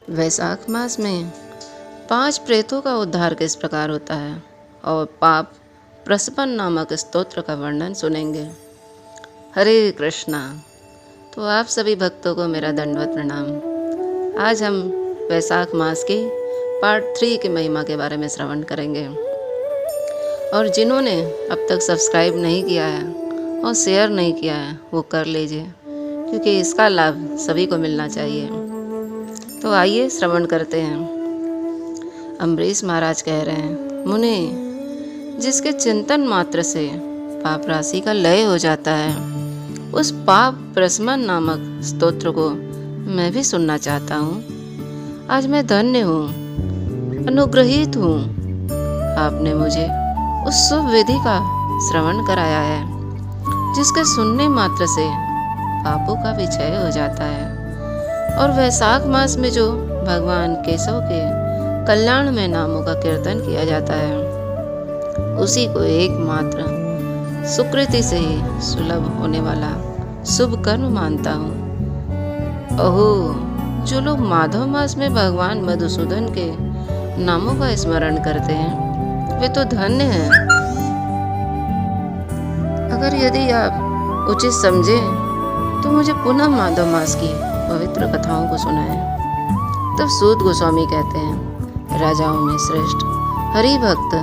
वैशाख मास में 5 प्रेतों का उद्धार किस प्रकार होता है और पाप प्रस्पन नामक स्तोत्र का वर्णन सुनेंगे। हरे कृष्णा। तो आप सभी भक्तों को मेरा दंडवत प्रणाम। आज हम वैशाख मास की पार्ट 3 की महिमा के बारे में श्रवण करेंगे और जिन्होंने अब तक सब्सक्राइब नहीं किया है और शेयर नहीं किया है वो कर लीजिए, क्योंकि इसका लाभ सभी को मिलना चाहिए। तो आइए श्रवण करते हैं। अम्बरीश महाराज कह रहे हैं, मुनि, जिसके चिंतन मात्र से पाप राशि का लय हो जाता है, उस पाप प्रशमन नामक स्तोत्र को मैं भी सुनना चाहता हूँ। आज मैं धन्य हूँ, अनुग्रहित हूँ। आपने मुझे उस शुभ विधि का श्रवण कराया है जिसके सुनने मात्र से पापों का विक्षय हो जाता है। और वैशाख मास में जो भगवान केशव के कल्याण में नामों का कीर्तन किया जाता है, उसी को एकमात्र सुकृति से ही सुलभ होने वाला शुभ कर्म मानता हूँ। ओहो, जो लोग माधव मास में भगवान मधुसूदन के नामों का स्मरण करते हैं, वे तो धन्य हैं। अगर यदि आप उचित समझे तो मुझे पुनः माधव मास की पवित्र कथाओं को सुनाएं। तब सूत गोस्वामी कहते हैं, राजाओं में श्रेष्ठ हरि भक्त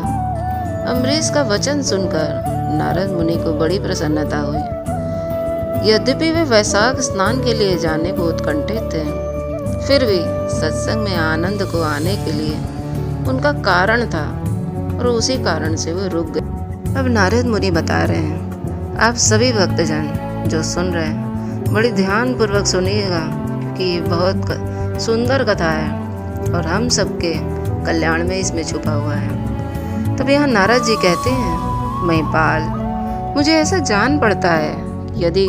अम्बरीश का वचन सुनकर नारद मुनि को बड़ी प्रसन्नता हुई। यद्यपि वे वैशाख स्नान के लिए जाने को उत्कंठित थे, फिर भी सत्संग में आनंद को आने के लिए उनका कारण था और उसी कारण से वे रुक गए। अब नारद मुनि बता रहे हैं, आप सभी भक्तजन जो सुन रहे हैं बड़ी ध्यान पूर्वक सुनिएगा, क्योंकि बहुत सुंदर कथा है और हम सबके कल्याण में इसमें छुपा हुआ है। तब यहाँ नारद जी कहते हैं, महिपाल, मुझे ऐसा जान पड़ता है यदि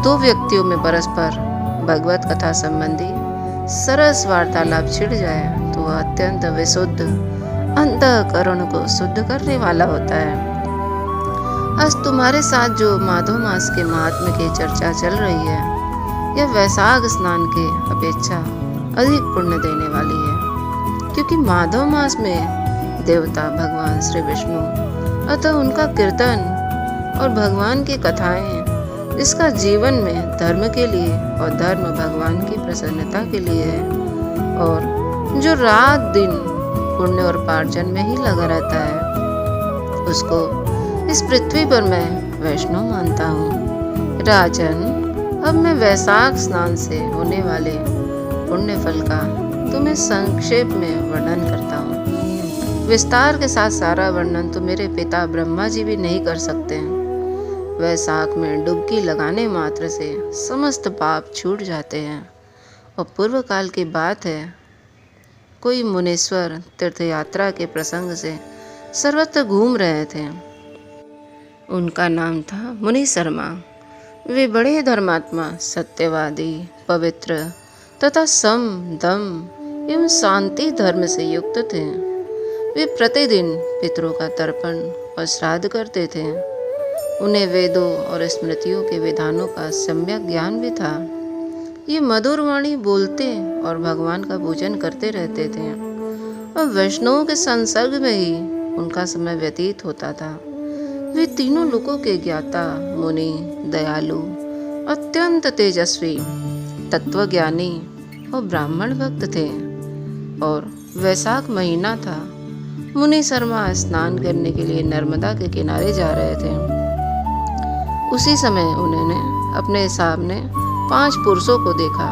दो व्यक्तियों में परस्पर भगवत कथा संबंधी सरस वार्तालाप छिड़ जाए तो वह अत्यंत विशुद्ध अंतःकरण को शुद्ध करने वाला होता है। आज तुम्हारे साथ जो माधव मास के महात्म्य की चर्चा चल रही है, यह वैशाख स्नान के अपेक्षा अधिक पुण्य देने वाली है, क्योंकि माधव मास में देवता भगवान श्री विष्णु, अतः उनका कीर्तन और भगवान की कथाएं इसका जीवन में धर्म के लिए और धर्म भगवान की प्रसन्नता के लिए है। और जो रात दिन पुण्य और पार्जन में ही लगा रहता है, उसको इस पृथ्वी पर मैं वैष्णव मानता हूँ। राजन, अब मैं वैशाख स्नान से होने वाले पुण्य फल का तुम्हें संक्षेप में वर्णन करता हूँ। विस्तार के साथ सारा वर्णन तो मेरे पिता ब्रह्मा जी भी नहीं कर सकते हैं। वैशाख में डुबकी लगाने मात्र से समस्त पाप छूट जाते हैं। और पूर्व काल की बात है, कोई मुनीश्वर तीर्थ यात्रा के प्रसंग से सर्वत्र घूम रहे थे। उनका नाम था मुनि शर्मा। वे बड़े धर्मात्मा, सत्यवादी, पवित्र तथा सम, दम एवं शांति धर्म से युक्त थे। वे प्रतिदिन पितरों का तर्पण और श्राद्ध करते थे। उन्हें वेदों और स्मृतियों के विधानों का सम्यक ज्ञान भी था। ये मधुर वाणी बोलते और भगवान का पूजन करते रहते थे और वैष्णवों के संसर्ग में ही उनका समय व्यतीत होता था। वे तीनों लोकों के ज्ञाता, मुनि, दयालु, अत्यंत तेजस्वी, तत्वज्ञानी और ब्राह्मण भक्त थे। और वैशाख महीना था। मुनि शर्मा स्नान करने के लिए नर्मदा के किनारे जा रहे थे। उसी समय उन्होंने अपने सामने 5 पुरुषों को देखा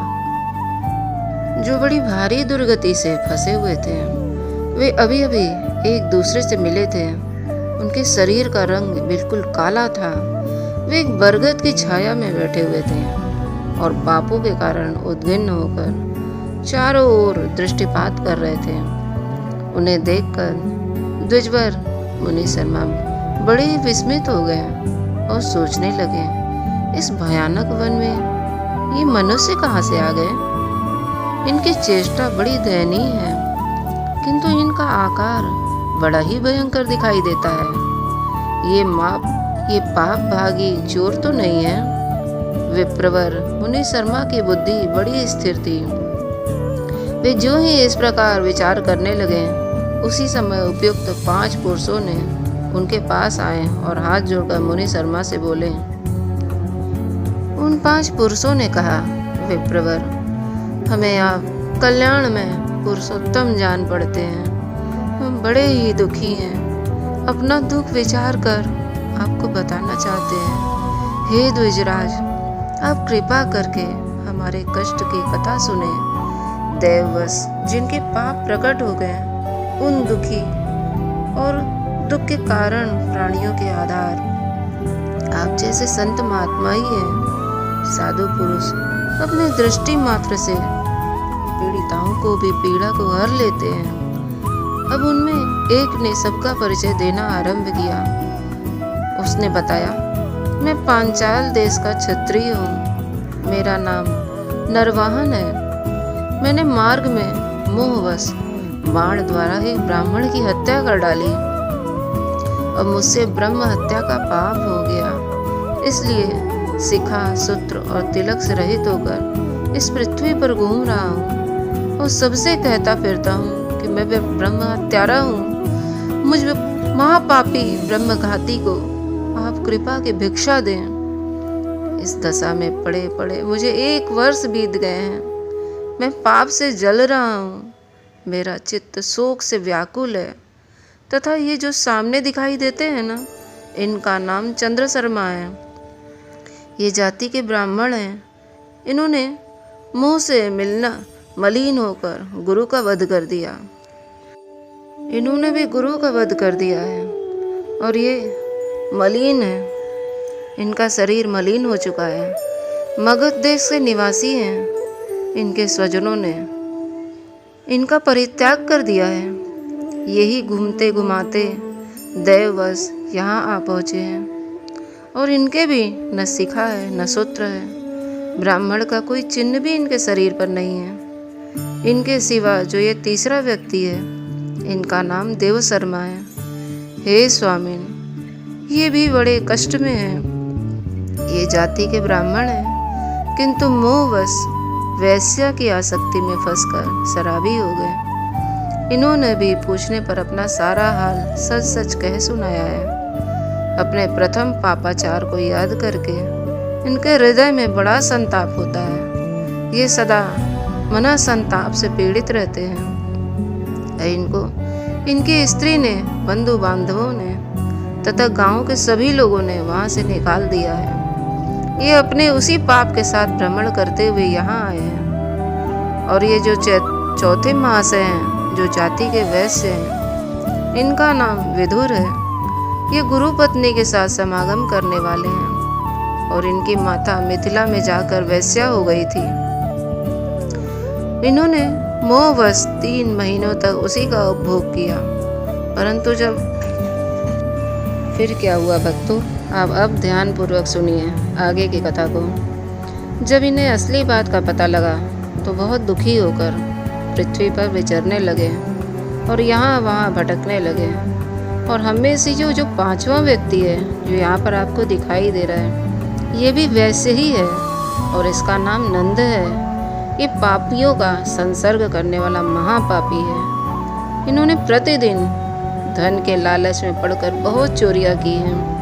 जो बड़ी भारी दुर्गति से फंसे हुए थे। वे अभी अभी एक दूसरे से मिले थे। उनके शरीर का रंग बिल्कुल काला था। वे एक बरगद की छाया में बैठे हुए थे और पापों के कारण उद्विग्न होकर चारों ओर दृष्टिपात कर रहे थे। उन्हें देखकर द्विजवर मुनि शर्मा बड़े विस्मित हो गए और सोचने लगे, इस भयानक वन में ये मनुष्य कहाँ से आ गए? इनकी चेष्टा बड़ी दयनीय है, किंतु इनका आकार बड़ा ही भयंकर दिखाई देता है। ये पाप भागी चोर तो नहीं है। विप्रवर मुनि शर्मा की बुद्धि बड़ी स्थिर थी। वे जो ही इस प्रकार विचार करने लगे, उसी समय उपयुक्त 5 पुरुषों ने उनके पास आए और हाथ जोड़कर मुनि शर्मा से बोले। उन 5 पुरुषों ने कहा, विप्रवर, हमें आप कल्याण में पुरुषोत्तम जान पड़ते हैं। हम बड़े ही दुखी हैं। अपना दुख विचार कर आपको बताना चाहते हैं। हे द्विजराज, आप कृपा करके हमारे कष्ट की कथा सुने। देववश जिनके पाप प्रकट हो गए, उन दुखी और दुख के कारण प्राणियों के आधार आप जैसे संत महात्मा ही हैं। साधु पुरुष अपने दृष्टि मात्र से पीड़िताओं को भी पीड़ा को हर लेते हैं। अब उनमें एक ने सबका परिचय देना आरंभ किया। उसने बताया, मैं पांचाल देश का क्षत्रिय हूँ। मेरा नाम नरवाहन है। मैंने मार्ग में मोहवश बाण द्वारा ही ब्राह्मण की हत्या कर डाली। अब मुझसे ब्रह्म हत्या का पाप हो गया। इसलिए शिखा, सूत्र और तिलक से रहित होकर इस पृथ्वी पर घूम रहा हूँ और सबसे कहता फिरता हूँ कि मैं ब्रह्म हत्यारा हूँ। मुझ महापापी ब्रह्मघाती को आप कृपा की भिक्षा दें। इस दशा में पड़े पड़े मुझे 1 वर्ष बीत गए हैं। मैं पाप से जल रहा हूँ। मेरा चित्त शोक से व्याकुल है तथा ये जो सामने दिखाई देते हैं ना, इनका नाम चंद्र शर्मा है। ये जाति के ब्राह्मण हैं। इन्होंने मुंह से मिलना मलिन होकर गुरु का वध कर दिया। इन्होंने भी गुरु का वध कर दिया है और ये मलिन है। इनका शरीर मलिन हो चुका है। मगध देश से निवासी हैं। इनके स्वजनों ने इनका परित्याग कर दिया है। यही घूमते घुमाते दैववश यहाँ आ पहुँचे हैं और इनके भी न शिखा है न सूत्र है। ब्राह्मण का कोई चिन्ह भी इनके शरीर पर नहीं है। इनके सिवा जो ये तीसरा व्यक्ति है, इनका नाम देव शर्मा है। हे स्वामिन, ये भी बड़े कष्ट में है। ये जाति के ब्राह्मण हैं, किंतु मोहवश वैश्या की आसक्ति में फंसकर शराबी हो गए। इन्होंने भी पूछने पर अपना सारा हाल सच सच कह सुनाया है। अपने प्रथम पापाचार को याद करके इनके हृदय में बड़ा संताप होता है। ये सदा मना संताप से पीड़ित रहते हैं। इनको इनकी स्त्री ने, बंधु बांधवों ने तथा गांव के सभी लोगों ने वहां से निकाल दिया है। ये अपने उसी पाप के साथ भ्रमण करते हुए यहाँ आए हैं। और ये जो चौथे महाशय हैं, जो जाति के वैश्य हैं, इनका नाम विदुर है। ये गुरु पत्नी के साथ समागम करने वाले हैं और इनकी माता मिथिला में जाकर वैश्या हो गई थी। इन्होंने मोहवश 3 महीनों तक उसी का उपभोग किया। परंतु जब फिर क्या हुआ भक्तों, आप अब ध्यान पूर्वक सुनिए आगे की कथा को। जब इन्हें असली बात का पता लगा तो बहुत दुखी होकर पृथ्वी पर विचरने लगे और यहाँ वहाँ भटकने लगे। और हमें से जो 5वां व्यक्ति है, जो यहाँ पर आपको दिखाई दे रहा है, ये भी वैसे ही है और इसका नाम नंद है। ये पापियों का संसर्ग करने वाला महापापी है। इन्होंने प्रतिदिन धन के लालच में पड़कर बहुत चोरियां की हैं।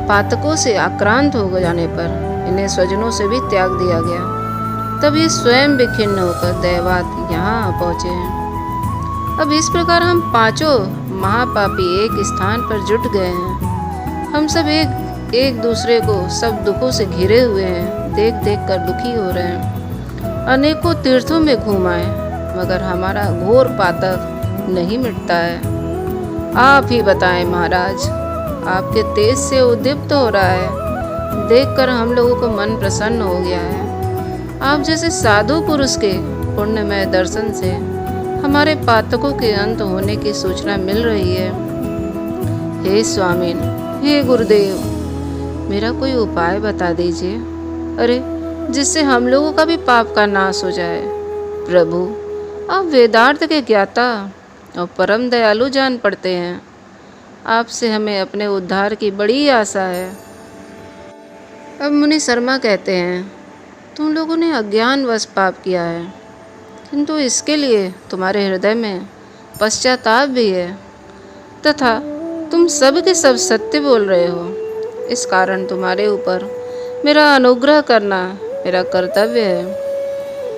पातकों से आक्रांत हो जाने पर इन्हें स्वजनों से भी त्याग दिया गया। तब ये स्वयं विखिन्न होकर दैवात यहाँ आ पहुँचे हैं। अब इस प्रकार हम 5 महापापी एक स्थान पर जुट गए हैं। हम सब एक दूसरे को सब दुखों से घिरे हुए हैं। देख देख कर दुखी हो रहे हैं। अनेकों तीर्थों में घूम आए मगर हमारा घोर पातक नहीं मिटता है। आप ही बताएं महाराज, आपके तेज से उद्दीप्त हो रहा है। देखकर हम लोगों को मन प्रसन्न हो गया है। आप जैसे साधु पुरुष के पुण्यमय दर्शन से हमारे पातकों के अंत होने की सूचना मिल रही है। हे स्वामिन, हे गुरुदेव, मेरा कोई उपाय बता दीजिए। अरे, जिससे हम लोगों का भी पाप का नाश हो जाए। प्रभु, आप वेदार्थ के ज्ञाता और परम दयालु जान पड़ते हैं। आपसे हमें अपने उद्धार की बड़ी आशा है। अब मुनि शर्मा कहते हैं, तुम लोगों ने अज्ञानवश पाप किया है। किंतु इसके लिए तुम्हारे हृदय में पश्चाताप भी है तथा तुम सब के सब सत्य बोल रहे हो। इस कारण तुम्हारे ऊपर मेरा अनुग्रह करना मेरा कर्तव्य है।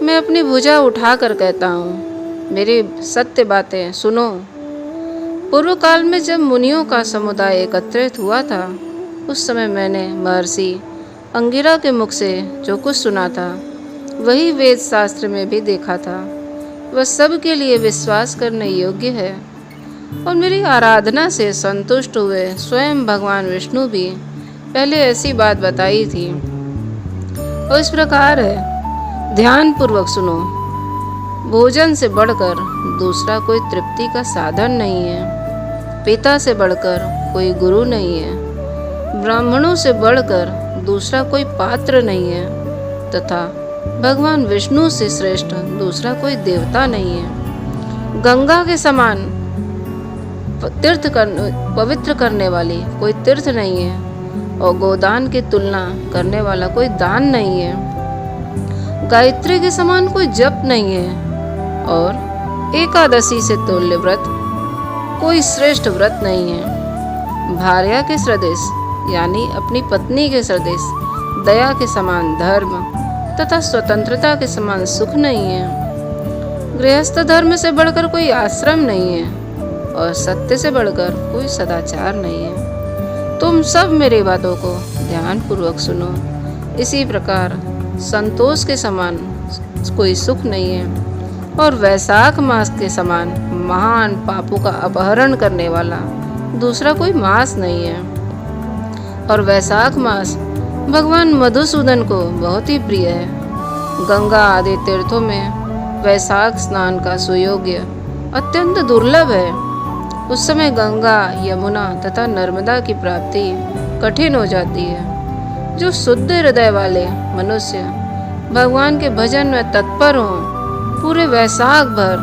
मैं अपनी भुजा उठाकर कहता हूँ, मेरी सत्य बातें सुनो। पूर्व काल में जब मुनियों का समुदाय एकत्रित हुआ था, उस समय मैंने महर्षि अंगिरा के मुख से जो कुछ सुना था वही वेद शास्त्र में भी देखा था। वह सब के लिए विश्वास करने योग्य है और मेरी आराधना से संतुष्ट हुए स्वयं भगवान विष्णु भी पहले ऐसी बात बताई थी। और इस प्रकार है, ध्यान पूर्वक सुनो। भोजन से बढ़कर दूसरा कोई तृप्ति का साधन नहीं है। पिता से बढ़कर कोई गुरु नहीं है। ब्राह्मणों से बढ़कर दूसरा कोई पात्र नहीं है तथा भगवान विष्णु से श्रेष्ठ दूसरा कोई देवता नहीं है। गंगा के समान पवित्र करने वाली कोई तीर्थ नहीं है और गोदान की तुलना करने वाला कोई दान नहीं है। गायत्री के समान कोई जप नहीं है और एकादशी से तुल्य व्रत कोई श्रेष्ठ व्रत नहीं है। भार्या के सदृश यानी अपनी पत्नी के सदृश दया के समान धर्म तथा स्वतंत्रता के समान सुख नहीं है। गृहस्थ धर्म से बढ़कर कोई आश्रम नहीं है और सत्य से बढ़कर कोई सदाचार नहीं है। तुम सब मेरी बातों को ध्यान पूर्वक सुनो। इसी प्रकार संतोष के समान कोई सुख नहीं है और वैशाख मास के समान महान पापों का अपहरण करने वाला दूसरा कोई मास नहीं है। और वैशाख मास भगवान मधुसूदन को बहुत ही प्रिय है। गंगा आदि तीर्थों में वैशाख स्नान का सुयोग्य अत्यंत दुर्लभ है। उस समय गंगा, यमुना तथा नर्मदा की प्राप्ति कठिन हो जाती है। जो शुद्ध हृदय वाले मनुष्य भगवान के भजन में तत्पर हों, पूरे वैशाख भर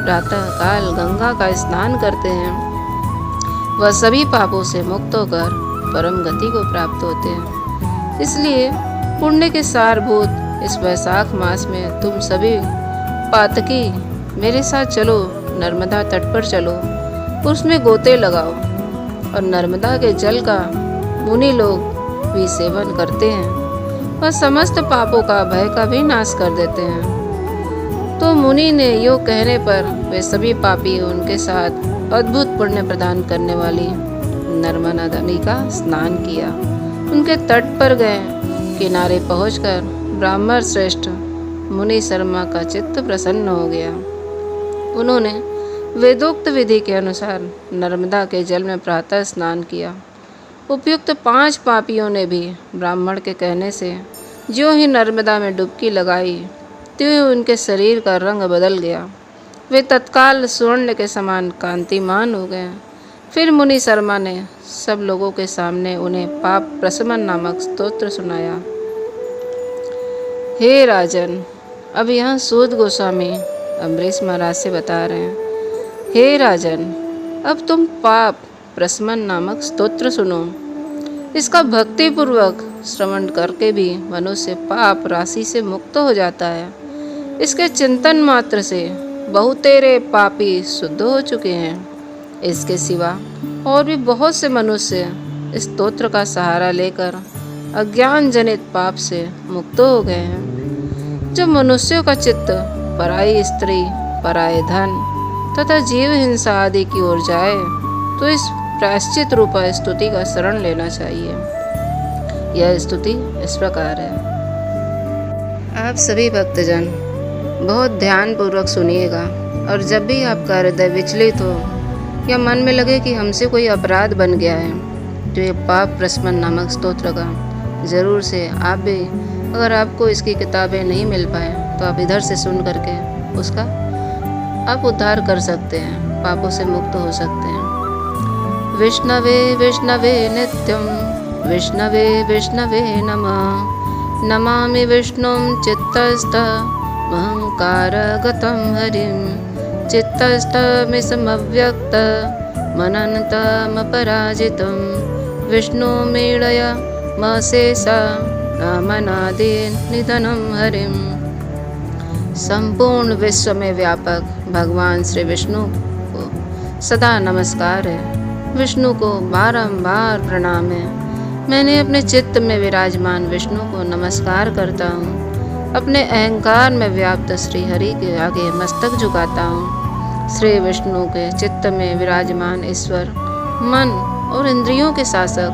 प्रातः काल गंगा का स्नान करते हैं, वह सभी पापों से मुक्त होकर परम गति को प्राप्त होते हैं। इसलिए पुण्य के सारभूत इस वैशाख मास में तुम सभी पातकी मेरे साथ चलो, नर्मदा तट पर चलो, उसमें गोते लगाओ और नर्मदा के जल का मुनि लोग भी सेवन करते हैं। वह समस्त पापों का भय का भी नाश कर देते हैं। तो मुनि ने यो कहने पर वे सभी पापी उनके साथ अद्भुत पुण्य प्रदान करने वाली नर्मदा नदी का स्नान किया। उनके तट पर गए। किनारे पहुंचकर ब्राह्मण श्रेष्ठ मुनि शर्मा का चित्त प्रसन्न हो गया। उन्होंने वेदोक्त विधि के अनुसार नर्मदा के जल में प्रातः स्नान किया। उपयुक्त 5 पापियों ने भी ब्राह्मण के कहने से ज्यों ही नर्मदा में डुबकी लगाई, त्यों ही उनके शरीर का रंग बदल गया। वे तत्काल स्वर्ण के समान कांतिमान हो गए। फिर मुनि शर्मा ने सब लोगों के सामने उन्हें पाप प्रशमन नामक स्तोत्र सुनाया। हे राजन, अब यहाँ सूत गोस्वामी अम्बरीश महाराज से बता रहे हैं, हे राजन, अब तुम पाप प्रशमन नामक स्तोत्र सुनो। इसका भक्तिपूर्वक श्रवण करके भी मनुष्य पाप राशि से मुक्त हो जाता है। इसके चिंतन मात्र से बहुतेरे पापी शुद्ध हो चुके हैं। इसके सिवा और भी बहुत से मनुष्य इस स्तोत्र का सहारा लेकर अज्ञान जनित पाप से मुक्त हो गए हैं। जब मनुष्यों का चित्त पराई स्त्री, पराये धन तथा जीव हिंसा आदि की ओर जाए तो इस प्रायश्चित रूपा स्तुति का शरण लेना चाहिए। यह स्तुति इस प्रकार है। आप सभी भक्तजन बहुत ध्यान पूर्वक सुनिएगा और जब भी आपका हृदय विचलित हो या मन में लगे कि हमसे कोई अपराध बन गया है तो ये पाप प्रशमन नामक स्तोत्र का ज़रूर से आप भी, अगर आपको इसकी किताबें नहीं मिल पाए तो आप इधर से सुन करके उसका आप उद्धार कर सकते हैं, पापों से मुक्त हो सकते हैं। विष्णवे विष्णवे नित्यं विष्णवे विष्णवे नमः। नमामि विष्णुं चित्तस्थमहङ्कारगतं हरिं। चित्तस्थमिसमव्यक्त मनन्तमपराजितं। विष्णुमीळय मशेषा नामनादि निधनं हरिं। संपूर्ण विश्व में व्यापक भगवान श्री विष्णु को सदा नमस्कार है। विष्णु को बारंबार प्रणाम है। मैंने अपने चित्त में विराजमान विष्णु को नमस्कार करता हूँ। अपने अहंकार में व्याप्त श्री हरि के आगे मस्तक झुकाता हूँ। श्री विष्णु के चित्त में विराजमान ईश्वर, मन और इंद्रियों के शासक,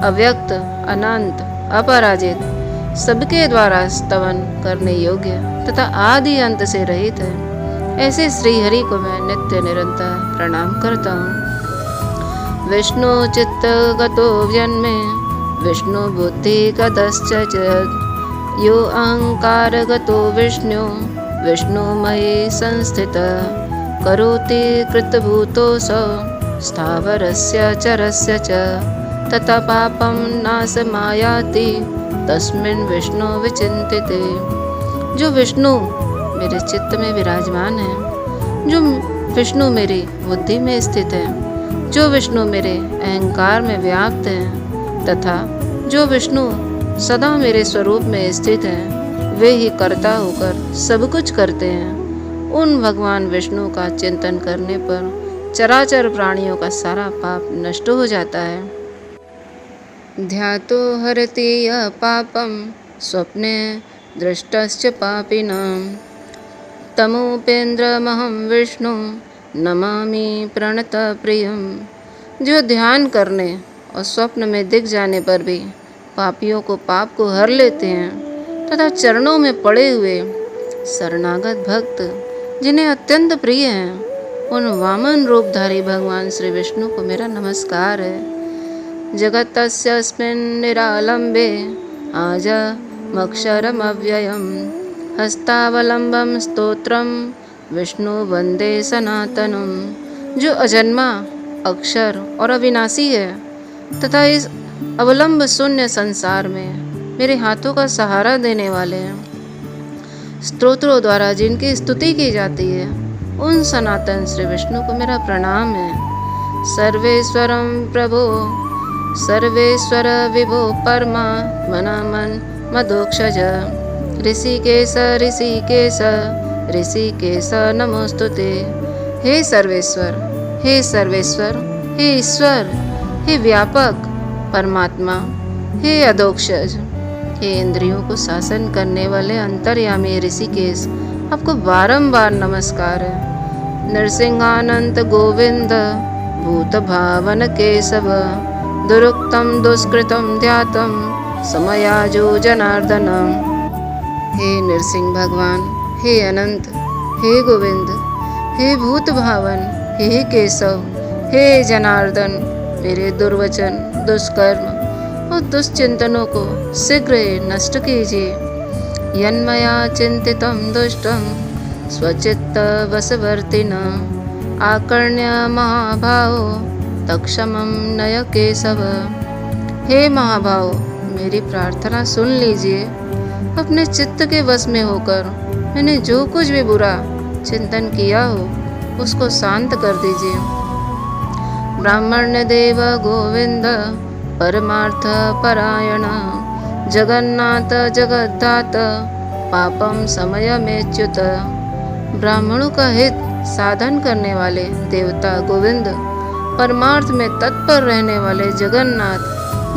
अव्यक्त, अनंत, अपराजित, सबके द्वारा स्तवन करने योग्य तथा आदि अंत से रहित है, ऐसे श्री हरि को मैं नित्य निरंतर प्रणाम करता हूँ। विष्णु चित्त गतो जन्मे विष्णु बुद्धि गतश्च यो अहंकार गतो विष्णु विष्णुमयि संस्थित करोति कृतभूतो स स्थावरस्य चरस्य च तथा पापं नाशमायाति तस्मिन् विष्णु विचिंतिते। जो विष्णु मेरे चित्त में विराजमान है, जो विष्णु मेरी बुद्धि में स्थित है, जो विष्णु मेरे अहंकार में व्याप्त है तथा जो विष्णु सदा मेरे स्वरूप में स्थित है, वे ही कर्ता होकर सब कुछ करते हैं। उन भगवान विष्णु का चिंतन करने पर चराचर प्राणियों का सारा पाप नष्ट हो जाता है। ध्यातो हरति यः पापं स्वप्ने दृष्टश्च पापिनां तमुपेन्द्रमहं विष्णु नमामि प्रणतप्रियं। जो ध्यान करने और स्वप्न में दिख जाने पर भी पापियों को पाप को हर लेते हैं तथा चरणों में पड़े हुए शरणागत भक्त जिन्हें अत्यंत प्रिय हैं, उन वामन रूपधारी भगवान श्री विष्णु को मेरा नमस्कार है। जगतस्यस्मिन् निरालम्बे आजमक्षरमव्ययं हस्तावलम्बं स्तोत्रं विष्णु वन्दे सनातनं। जो अजन्मा, अक्षर और अविनाशी है तथा इस अवलंब शून्य संसार में मेरे हाथों का सहारा देने वाले हैं, स्तोत्रों द्वारा जिनकी स्तुति की जाती है, उन सनातन श्री विष्णु को मेरा प्रणाम है। सर्वेश्वरं प्रभो सर्वेश्वर विभो परमा मनामन मदोक्षज ऋषिकेश ऋषिकेश ऋषिकेश नमोस्तुते। हे सर्वेश्वर, हे सर्वेश्वर, हे ईश्वर, हे व्यापक परमात्मा, हे अधोक्षज, हे इंद्रियों को शासन करने वाले अंतर्यामी ऋषिकेश, आपको बारंबार नमस्कार है। नरसिंहानंत गोविंद भूत भावन केशव दुरुक्तम दुष्कृतम ध्यातम समयाजो जनार्दन। हे नरसिंह भगवान, हे अनंत, हे गोविंद, हे भूत भावन, हे केशव, हे जनार्दन, मेरे दुर्वचन, दुष्कर्म और दुष्चिंतनों को शीघ्र ही नष्ट कीजिए। यन्मया चिंतितं दुष्टं स्वचित्त वशवर्तिन आकर्ण्य महाभावो तत्क्षमं नय केशव। हे महाभाव, मेरी प्रार्थना सुन लीजिए। अपने चित्त के वश में होकर मैंने जो कुछ भी बुरा चिंतन किया हो उसको शांत कर दीजिए। ब्राह्मण्य देव गोविंद परमार्थ परायण जगन्नाथ जगद्धात पापम समय में च्युत। ब्राह्मणों का हित साधन करने वाले देवता गोविंद, परमार्थ में तत्पर रहने वाले जगन्नाथ,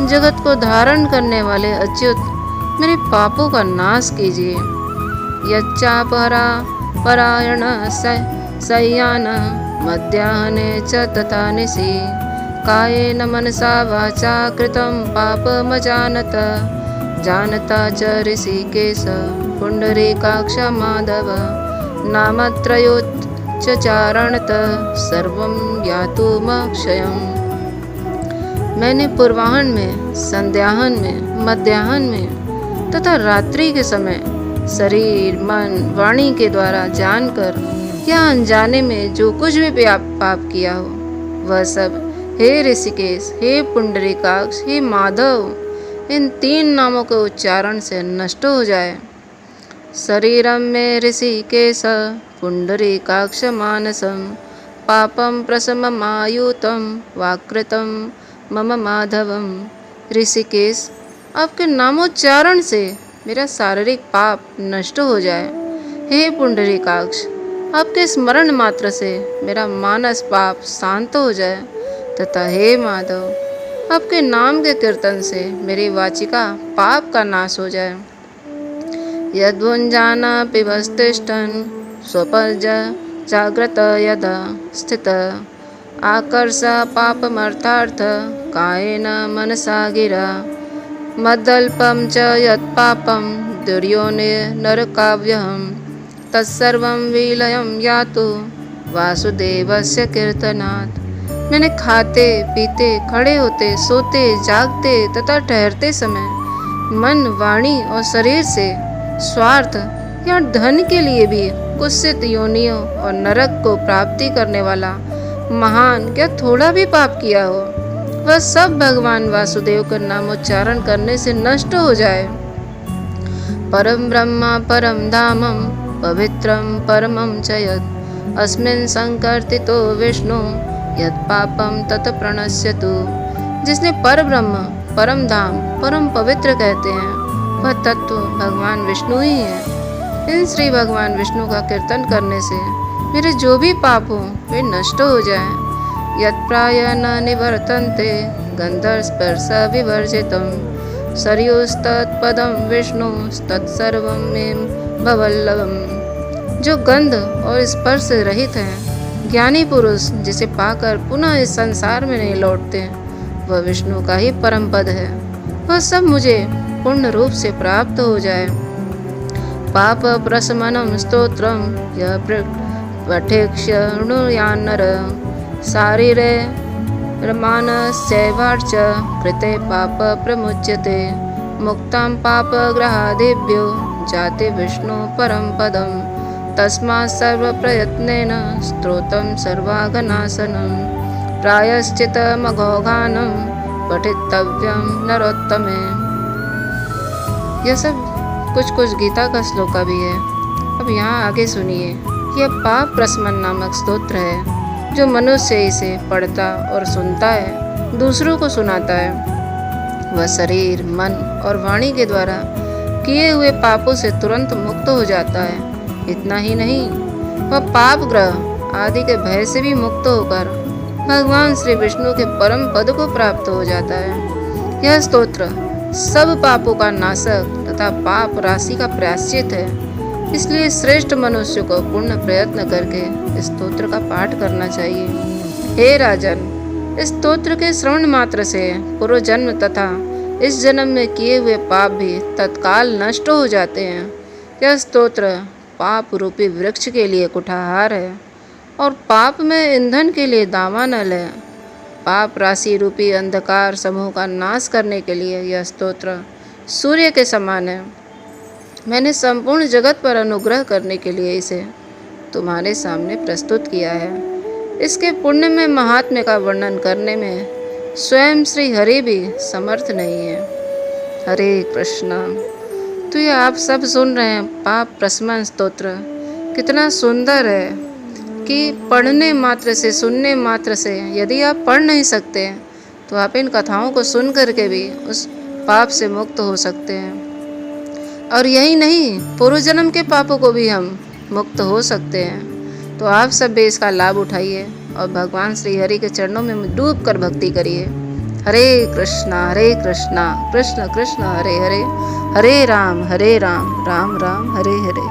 जगत को धारण करने वाले अच्युत, मेरे पापों का नाश कीजिए। यच्चापरा परायण सय्यान मध्याह्ने च तथा निशि कायेन मनसा वाचा कृतं पापमजानत जानता च ऋषिकेश पुंडरीकाक्ष माधव नामत्रयोच्चारणत सर्वं ज्ञातुमक्षयम्। मैंने पूर्वाह्न में, संध्याहन में, मध्याह्न में तथा रात्रि के समय शरीर, मन, वाणी के द्वारा जानकर या अनजाने में जो कुछ भी पाप किया हो वह सब हे ऋषिकेश, हे पुंडरीकाक्ष, हे माधव, इन 3 नामों के उच्चारण से नष्ट हो जाए। शरीरम में ऋषिकेश पुंडरीकाक्ष मानसम पापम प्रशममायुतं वाकृतं मम माधवम। ऋषिकेश, आपके नामोच्चारण से मेरा शारीरिक पाप नष्ट हो जाए। हे पुंडरीकाक्ष, आपके स्मरण मात्र से मेरा मानस पाप शांत हो जाए, तथा हे माधव, आपके नाम के कीर्तन से मेरी वाचिका पाप का नाश हो जाए। यद्वुञ्जाना पिबस्तिष्ठन् स्वपर्ज जाग्रत यदा स्थित आकर्ष पापमर्थार्थ कायेन मनसा गिरा मदल्पं च यत्पापं दुर्योने नरकाव्यहं तत्सर्वं विलयं यातु वासुदेवस्य कीर्तनात्। मैंने खाते पीते, खड़े होते, सोते, जागते तथा ठहरते समय मन, वाणी और शरीर से स्वार्थ या धन के लिए भी कुत्सित योनियों और नरक को प्राप्ति करने वाला महान क्या थोड़ा भी पाप किया हो, वह सब भगवान वासुदेव का नामोच्चारण करने से नष्ट हो जाए। परम ब्रह्म परम धामम पवित्रम परमं च यत् अस्मिन् संकीर्तितो विष्णु यत् पापम तत् प्रणश्यतु। जिसने पर ब्रह्म, परम धाम, परम पवित्र कहते हैं, वह तत्व भगवान विष्णु ही है। इन श्री भगवान विष्णु का कीर्तन करने से मेरे जो भी पाप हों वे नष्ट हो जाएं। यत्प्राय न निवर्तन्ते गन्धर्वस्पर्श विवर्जितं सरयोस्तत्पदं विष्णुस्तत्सर्वं मे भवल्लभम्। जो गंध और स्पर्श से रहित हैं, ज्ञानी पुरुष जिसे पाकर पुनः इस संसार में नहीं लौटते, वह विष्णु का ही परम पद है। वह सब मुझे पूर्ण रूप से प्राप्त हो जाए। पाप प्रशमनम स्तोत्रम यः पठेक्षणुयान्नर शारीरे मानसैवार्च कृते पाप प्रमुच्यते मुक्तां पापग्रहादिभ्यो जाति विष्णु परम पदम तस्मात् सर्वप्रयत्नेन स्तोत्रं सर्वागनाशनं प्रायश्चित्तमघोघानं पठितव्यं नरोत्तमे। यह सब कुछ गीता का श्लोका भी है। अब यहाँ आगे सुनिए। यह पाप प्रशमन नामक स्तोत्र है जो मनुष्य इसे पढ़ता और सुनता है, दूसरों को सुनाता है। वह शरीर, मन और वाणी के द्वारा किए हुए पापों से तुरंत मुक्त हो जाता है। इतना ही नहीं, वह पाप ग्रह आदि के भय से भी मुक्त होकर भगवान श्री विष्णु के परम पद को प्राप्त हो जाता है। यह स्तोत्र सब पापों का नाशक तथा पाप राशि का प्रायश्चित है। इसलिए श्रेष्ठ मनुष्य को पूर्ण प्रयत्न करके इस स्तोत्र का पाठ करना चाहिए। हे राजन, इस स्तोत्र के श्रवण मात्र से पूर्व जन्म तथा इस जन्म में किए हुए पाप भी तत्काल नष्ट हो जाते हैं। यह स्तोत्र पाप रूपी वृक्ष के लिए कुठाहार है और पाप में ईंधन के लिए दावानल है। पाप राशि रूपी अंधकार समूह का नाश करने के लिए यह स्तोत्र सूर्य के समान है। मैंने संपूर्ण जगत पर अनुग्रह करने के लिए इसे तुम्हारे सामने प्रस्तुत किया है। इसके पुण्य में महात्म्य का वर्णन करने में स्वयं श्री हरि भी समर्थ नहीं है। हरे कृष्णा। तो ये आप सब सुन रहे हैं पाप प्रशमन स्तोत्र कितना सुंदर है कि पढ़ने मात्र से, सुनने मात्र से, यदि आप पढ़ नहीं सकते तो आप इन कथाओं को सुन करके भी उस पाप से मुक्त हो सकते हैं। और यही नहीं, पूर्व जन्म के पापों को भी हम मुक्त हो सकते हैं। तो आप सब भी इसका लाभ उठाइए और भगवान श्री हरि के चरणों में डूब कर भक्ति करिए। हरे कृष्णा कृष्ण कृष्ण हरे हरे, हरे राम राम राम हरे हरे।